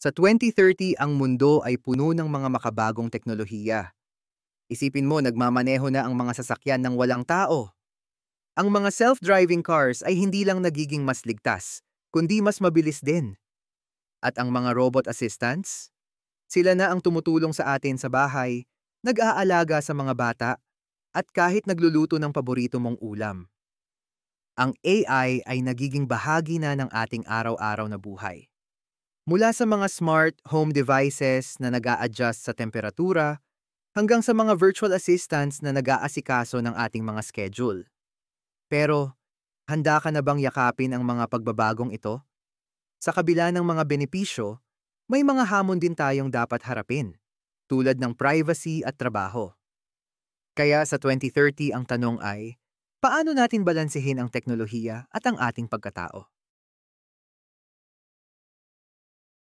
Sa 2030, ang mundo ay puno ng mga makabagong teknolohiya. Isipin mo, nagmamaneho na ang mga sasakyan ng walang tao. Ang mga self-driving cars ay hindi lang nagiging mas ligtas, kundi mas mabilis din. At ang mga robot assistants? Sila na ang tumutulong sa atin sa bahay, nag-aalaga sa mga bata, at kahit nagluluto ng paborito mong ulam. Ang AI ay nagiging bahagi na ng ating araw-araw na buhay. Mula sa mga smart home devices na nag-a-adjust sa temperatura, hanggang sa mga virtual assistants na nag-aasikaso ng ating mga schedule. Pero, handa ka na bang yakapin ang mga pagbabagong ito? Sa kabila ng mga benepisyo, may mga hamon din tayong dapat harapin, tulad ng privacy at trabaho. Kaya sa 2030 ang tanong ay, paano natin balansehin ang teknolohiya at ang ating pagkatao?